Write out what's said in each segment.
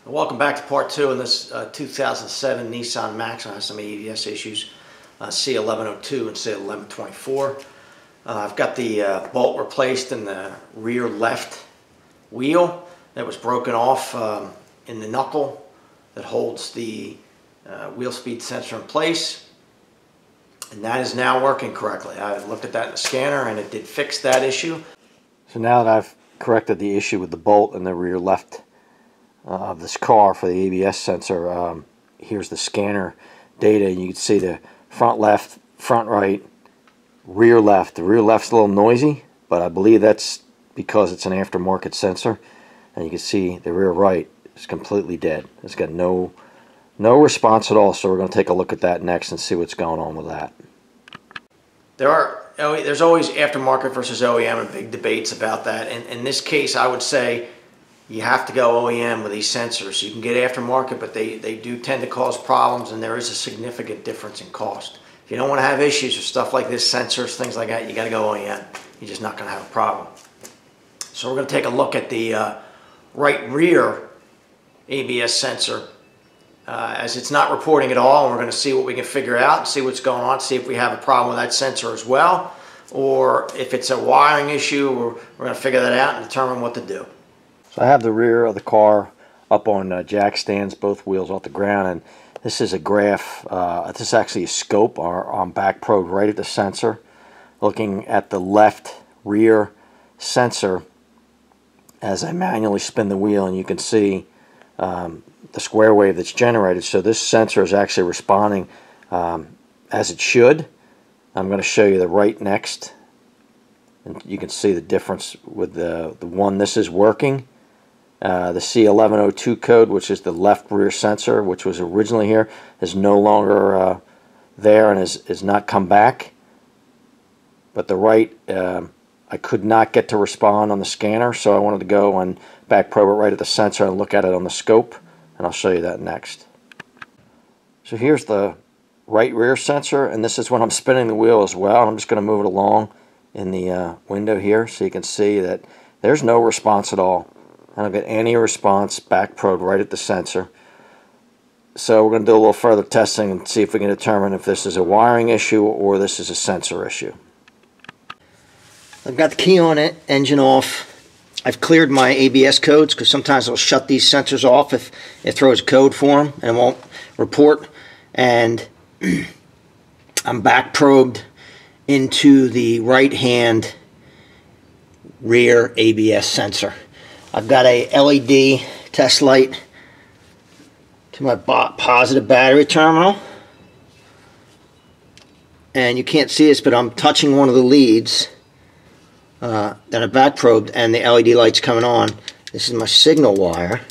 Welcome back to part two in this 2007 Nissan Maxima. Has some ABS issues, C1102 and C1124. I've got the bolt replaced in the rear left wheel that was broken off in the knuckle that holds the wheel speed sensor in place, and that is now working correctly. I looked at that in the scanner and it did fix that issue. So now that I've corrected the issue with the bolt in the rear left of this car for the ABS sensor, here's the scanner data, and you can see the front left, front right, rear left. The rear left's a little noisy, but I believe that's because it's an aftermarket sensor. And you can see the rear right is completely dead. It's got no response at all, so we're going to take a look at that next and see what's going on with that. There's always aftermarket versus OEM and big debates about that. And in this case, I would say you have to go OEM with these sensors. You can get aftermarket, but they do tend to cause problems, and there is a significant difference in cost. If you don't want to have issues with stuff like this, sensors, things like that, you got to go OEM. You're just not going to have a problem. So we're going to take a look at the right rear ABS sensor, as it's not reporting at all, and we're going to see what we can figure out and see what's going on, see if we have a problem with that sensor as well, or if it's a wiring issue. We're going to figure that out and determine what to do. So I have the rear of the car up on jack stands, both wheels off the ground, and this is a graph. This is actually a scope on back probe right at the sensor, looking at the left rear sensor as I manually spin the wheel, and you can see the square wave that's generated. So this sensor is actually responding as it should. I'm going to show you the right next, and you can see the difference with the one. This is working. The C1102 code, which is the left rear sensor, which was originally here, is no longer there and is not come back. But the right, I could not get to respond on the scanner, so I wanted to go and back probe it right at the sensor and look at it on the scope, and I'll show you that next. So here's the right rear sensor, and this is when I'm spinning the wheel as well. And I'm just going to move it along in the window here so you can see that there's no response at all. I don't get any response, back probe right at the sensor. So we're going to do a little further testing and see if we can determine if this is a wiring issue or this is a sensor issue. I've got the key on it, engine off. I've cleared my ABS codes because sometimes it'll shut these sensors off if it throws a code for them and it won't report. And I'm back probed into the right hand rear ABS sensor. I've got a LED test light to my positive battery terminal, and you can't see this, but I'm touching one of the leads that I back probed, and the LED light's coming on. This is my signal wire.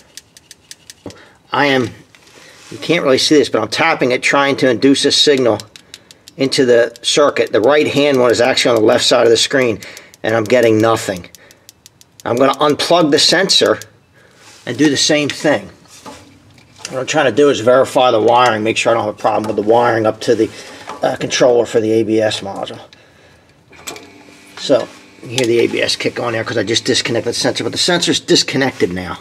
You can't really see this, but I'm tapping it, trying to induce a signal into the circuit. The right hand one is actually on the left side of the screen, and I'm getting nothing. I'm going to unplug the sensor and do the same thing. What I'm trying to do is verify the wiring, make sure I don't have a problem with the wiring up to the controller for the ABS module. So you hear the ABS kick on there because I just disconnected the sensor, but the sensor's disconnected now.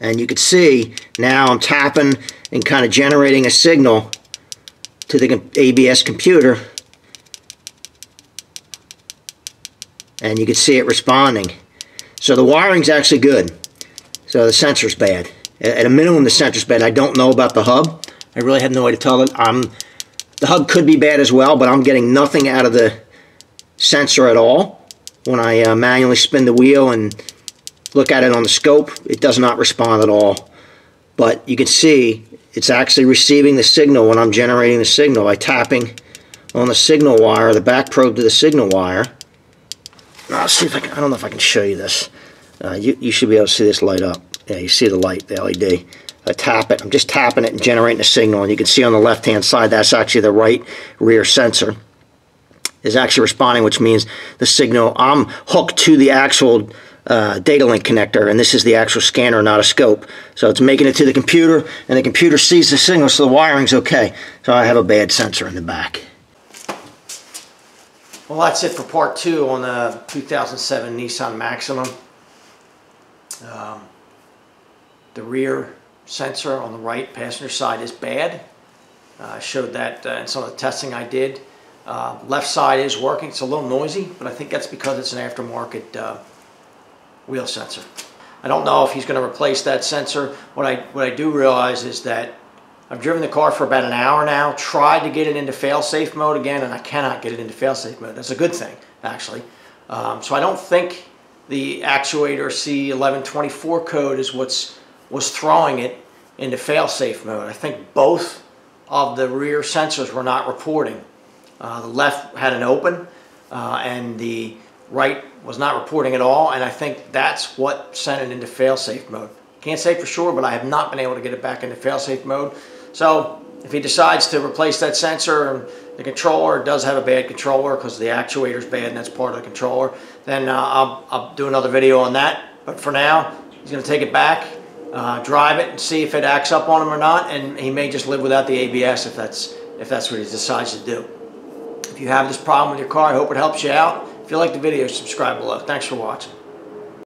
And you can see now I'm tapping and kind of generating a signal to the ABS computer, and you can see it responding. So the wiring's actually good. So the sensor's bad. At a minimum, the sensor's bad. I don't know about the hub. I really have no way to tell it. The hub could be bad as well, but I'm getting nothing out of the sensor at all. When I manually spin the wheel and look at it on the scope, it does not respond at all. But you can see it's actually receiving the signal when I'm generating the signal by tapping on the signal wire, the back probe to the signal wire. I'll see if I can. I don't know if I can show you this. You should be able to see this light up. Yeah, you see the light, the LED. I tap it. I'm just tapping it and generating a signal. And you can see on the left-hand side, that's actually the right rear sensor is actually responding, which means the signal. I'm hooked to the actual data link connector, and this is the actual scanner, not a scope. So it's making it to the computer, and the computer sees the signal, so the wiring's okay. So I have a bad sensor in the back. Well, that's it for part two on the 2007 Nissan Maxima. the rear sensor on the right passenger side is bad. I showed that in some of the testing I did. Left side is working. It's a little noisy, but I think that's because it's an aftermarket wheel sensor. I don't know if he's going to replace that sensor. What I do realize is that I've driven the car for about an hour now, tried to get it into fail-safe mode again, and I cannot get it into fail-safe mode. That's a good thing, actually. So I don't think the actuator C1124 code is was throwing it into fail-safe mode. I think both of the rear sensors were not reporting. The left had an open, and the right was not reporting at all, and I think that's what sent it into fail-safe mode. Can't say for sure, but I have not been able to get it back into fail-safe mode. So if he decides to replace that sensor and the controller does have a bad controller because the actuator is bad and that's part of the controller, then I'll do another video on that. But for now, he's going to take it back, drive it, and see if it acts up on him or not, and he may just live without the ABS if that's what he decides to do. If you have this problem with your car, I hope it helps you out. If you like the video, subscribe below. Thanks for watching.